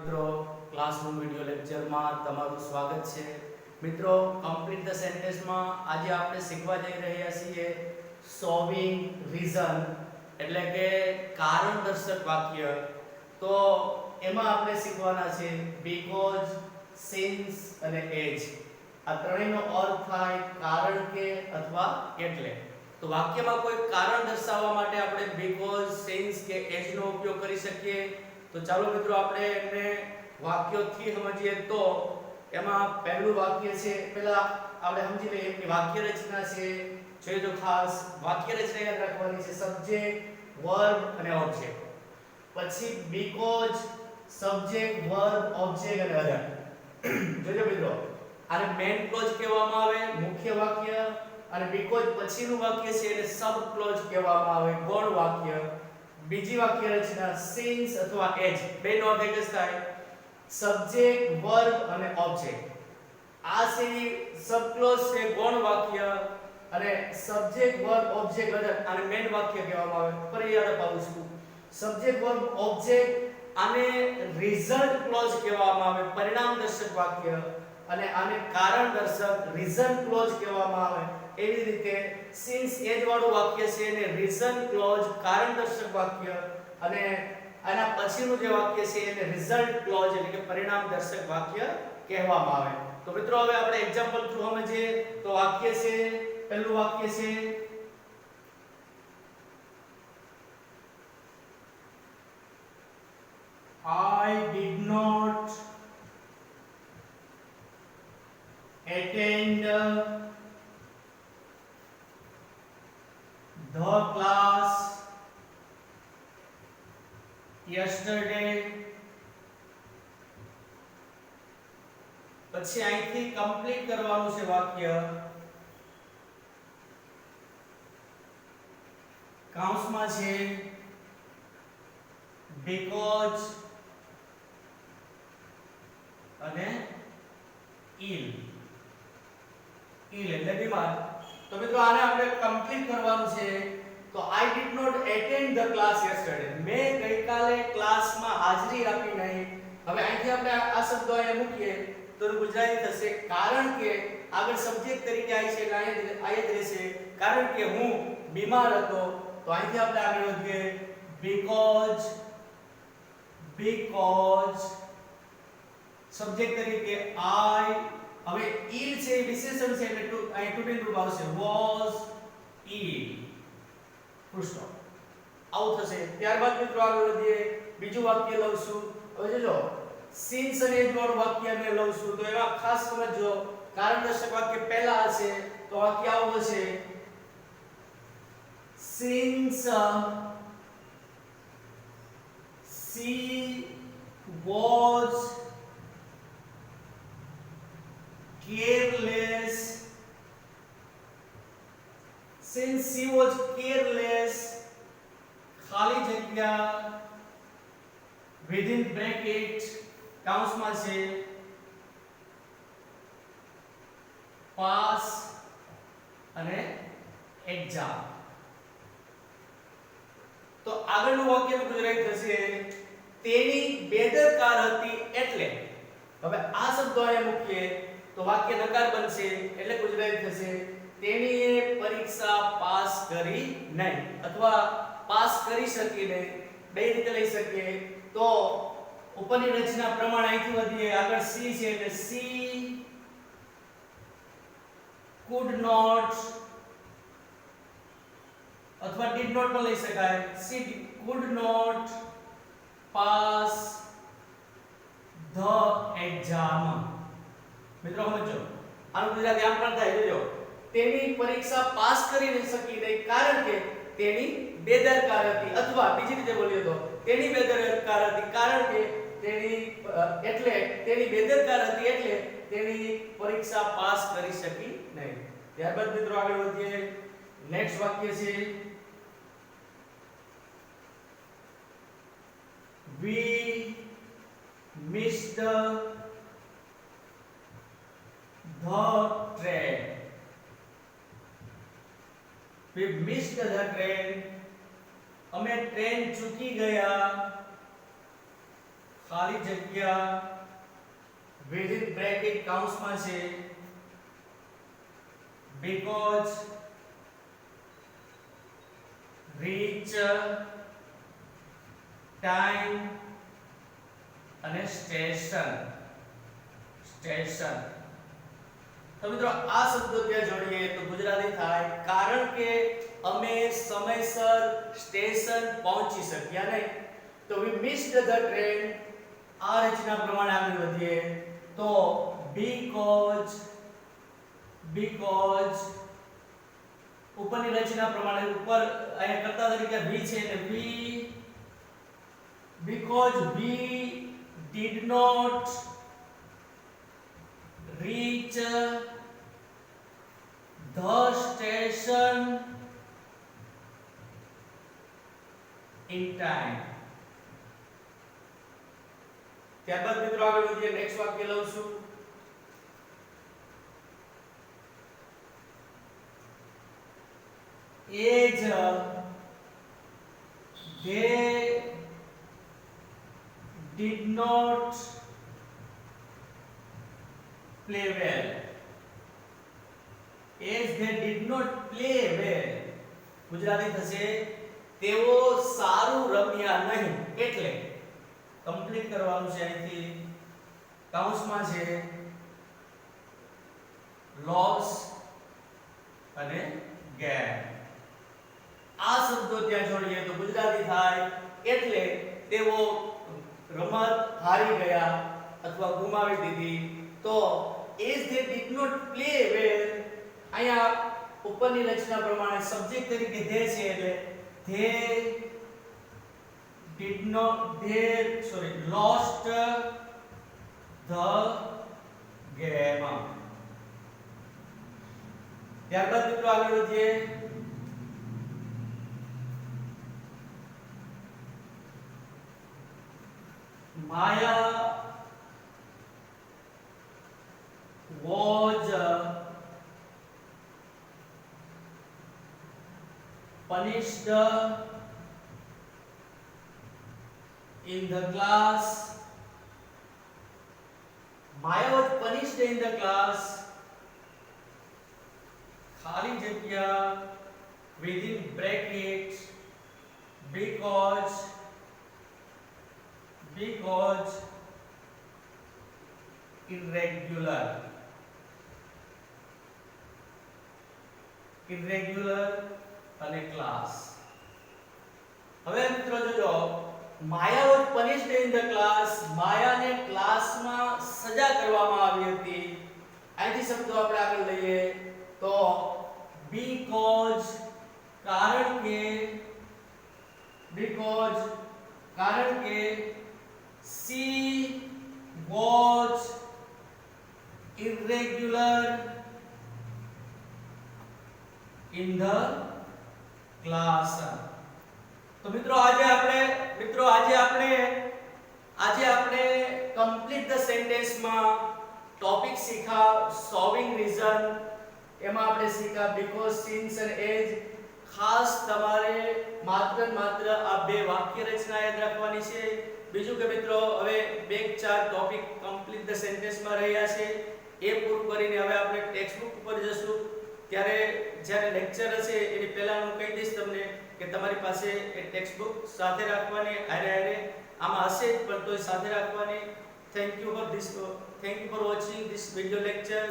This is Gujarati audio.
મિત્રો, ક્લાસરૂમ વિડિયો લેક્ચરમાં તમારું સ્વાગત છે. મિત્રો, કમ્પ્લીટ ધ સેન્ટેન્સમાં આજે આપણે શીખવા જઈ રહ્યા છીએ શોવિંગ રીઝન એટલે કે કારણદર્શક વાક્ય. તો એમાં આપણે શીખવાના છે બીકોઝ, સિન્સ અને એજ. આ ત્રણેયનો અર્થ થાય કારણ કે અથવા એટલે. તો વાક્યમાં કોઈ કારણ દર્શાવવા માટે આપણે બીકોઝ, સિન્સ કે એજ નો ઉપયોગ કરી શકીએ. તો ચાલો મિત્રો આપણે એમને વાક્યોથી સમજીએ. તો એમાં પહેલું વાક્ય છે, પહેલા આપણે સમજી લઈએ કે વાક્ય રચના છે. જોઈએ તો ખાસ વાક્ય રચના યાદ રાખવાની છે: સબ્જેક્ટ, વર્બ અને ઓબ્જેક્ટ. પછી બીકોઝ, સબ્જેક્ટ, વર્બ, ઓબ્જેક્ટ અને અધર. જોજો મિત્રો, આને મેઇન ક્લોઝ કહેવામાં આવે, મુખ્ય વાક્ય. અને બીકોઝ પછીનું વાક્ય છે એને સબ ક્લોઝ કહેવામાં આવે, ગૌણ વાક્ય. બીજી વાક્ય રચના સિન્સ અથવા એજ, બેનો અર્થ એક જ થાય: સબ્જેક્ટ, વર્બ અને ઓબ્જેક્ટ. આ છે સબ ક્લોઝ છે, ગૌણ વાક્ય. અને સબ્જેક્ટ, વર્બ, ઓબ્જેક્ટ અધર આને મેઇન વાક્ય કહેવામાં આવે. ફરી યાદ અપાવું છું, સબ્જેક્ટ, વર્બ, ઓબ્જેક્ટ આને રિઝલ્ટ ક્લોઝ કહેવામાં આવે, પરિણામ દર્શક વાક્ય. અને આને કારણ દર્શક રીઝન ક્લોઝ કહેવામાં આવે. એવી રીતે સિન્સ એજ વાળું વાક્ય છે એને રીઝન ક્લોઝ, કારણ દર્શક વાક્ય. અને આના પછીનું જે વાક્ય છે એને રિઝલ્ટ ક્લોઝ એટલે કે પરિણામ દર્શક વાક્ય કહેવામાં આવે. તો મિત્રો હવે આપણે એક્ઝામ્પલ થ્રુ સમજીએ. તો વાક્ય છે, પહેલું વાક્ય છે I did not attend the class yesterday. પછી અહીંથી કમ્પ્લીટ કરવાનું છે વાક્ય. કૌંસમાં છે because અને ill એટલે બીમાર. તો મિત્રો આને આપણે કમ્પ્લીટ કરવાનું છે. તો I did not attend the class yesterday. મેં ગઈકાલે ક્લાસમાં હાજરી આપી નહીં. હવે અહીંથી આપણે આ શબ્દો અહીંયા મૂકીએ તો ગુજરાતી થશે કારણ કે. આગળ સબ્જેક્ટ તરીકે આવી છે એટલે અહીંયા જ રહેશે કારણ કે હું બીમાર હતો. તો અહીંથી આપણે આગળ વધીએ because સબ્જેક્ટ તરીકે I. હવે ill છે વિશેષણ છે એટલે અહીં ટુ રૂપ આવશે was ill. Full stop. આવું થશે. ત્યારબાદ મિત્રો આગળ વધીએ, બીજું વાક્ય લઉં છું. હવે જોજો, સિન્સ અને એજ વાળું વાક્ય અમે લઉં છું. તો એમાં ખાસ સમજો, કારણ દર્શક વાક્ય પહેલા હશે તો વાક્ય આવું હશે: since she was careless. Since she was careless, ખાલી જગ્યા within bracket કૌંસમાં છે પાસ અને એક્ઝામ. તો આગળનું વાક્યનું ગુજરાતી થશે તેણી બેદરકાર હતી એટલે. હવે આ શબ્દો અહીંયા મૂકીએ તો વાક્ય નકાર બનશે એટલે ગુજરાતી થશે તેણીએ પરીક્ષા પાસ કરી નહીં અથવા પાસ કરી શકી નહીં. બે રીતે લઈ શકીએ. તો ઉપરની રચના પ્રમાણે અહીંથી વધીએ. આગળ સી છે એટલે સી could not અથવા did not પણ લઈ શકાય. she could not pass the exam. મિત્રો સમજો, આનું ગુજરાતી આમ પણ થાય. જોજો, તેની પરીક્ષા પાસ કરી ન શકી નહીં કારણ કે તેણી બેદરકાર હતી. અથવા બીજી રીતે બોલીએ તો તેણી બેદરકાર હતી કારણ કે તેણી બેદરકાર હતી એટલે તેણી પરીક્ષા પાસ કરી શકી નહીં. ત્યારબાદ મિત્રો આગળ વધીએ. નેક્સ્ટ વાક્ય છે we missed the train. We missed the train. અમે ટ્રેન ચૂકી ગયા ખાલી જગ્યા within bracket કૌંસમાં છે because reach time અને સ્ટેશન તો મિત્રો આ શબ્દો ત્યાં જોડીએ તો ગુજરાતી થાય કારણ કે અમે સમયસર સ્ટેશન પહોંચી શક્યા નહીં તો we missed the train આ રચના પ્રમાણે આગળ વધીએ તો because ઉપરની રચના પ્રમાણે ઉપર અહીંયા કરતા તરીકે we છે એટલે we because we did not reach the station in time. ત્યારબાદ મિત્રો આગળ વધીએ નેક્સ્ટ વાક્ય લઉં છું as they did not play well. As they did not play well. Gujarati થશે તેઓ સારું રમ્યા નહીં એટલે કમ્પ્લીટ કરવાનું છે અહીંથી કૌંસમાં છે લોસ અને ગેમ આ શબ્દો ત્યાં જોડીએ તો ગુજરાતી થાય એટલે તેઓ રમત હારી ગયા અથવા ગુમાવી દીધી તો as they did not play well અહીંયા ઉપરની રચના પ્રમાણે સબ્જેક્ટ તરીકે they છે એટલે they lost the game. ત્યારબાદ મિત્રો આગળ વધીએ Maya was punished in the class. Maya was punished in the class. खाली जगह within brackets because irregular અને ક્લાસ હવે મિત્રો જોજો Maya was punished in the class માયાને ક્લાસમાં સજા કરવામાં આવી હતી અહીંથી શબ્દો આપણે આગળ લઈએ તો because કારણ કે she was irregular in the class. તો મિત્રો આજે આપણે complete the sentence માં ટોપિક શીખા solving reason એમાં આપણે શીખા because since and as ખાસ તમારે માત્ર આ બે વાક્ય રચના યાદ રાખવાની છે બીજું કે મિત્રો હવે બે ચાર ટોપિક કમ્પ્લીટ ધ સેન્ટેન્સ માં રહ્યા છે એ પૂરું કરીને હવે આપણે ટેક્સ્ટ બુક ઉપર જશું ત્યારે જ્યારે લેક્ચર હશે એની પહેલા હું કહી દઈશ તમને કે તમારી પાસે એ ટેક્સ્ટ બુક સાથે રાખવાની હારે આમાં હશે જ પણ તોય સાથે રાખવાની thank you for watching this video lecture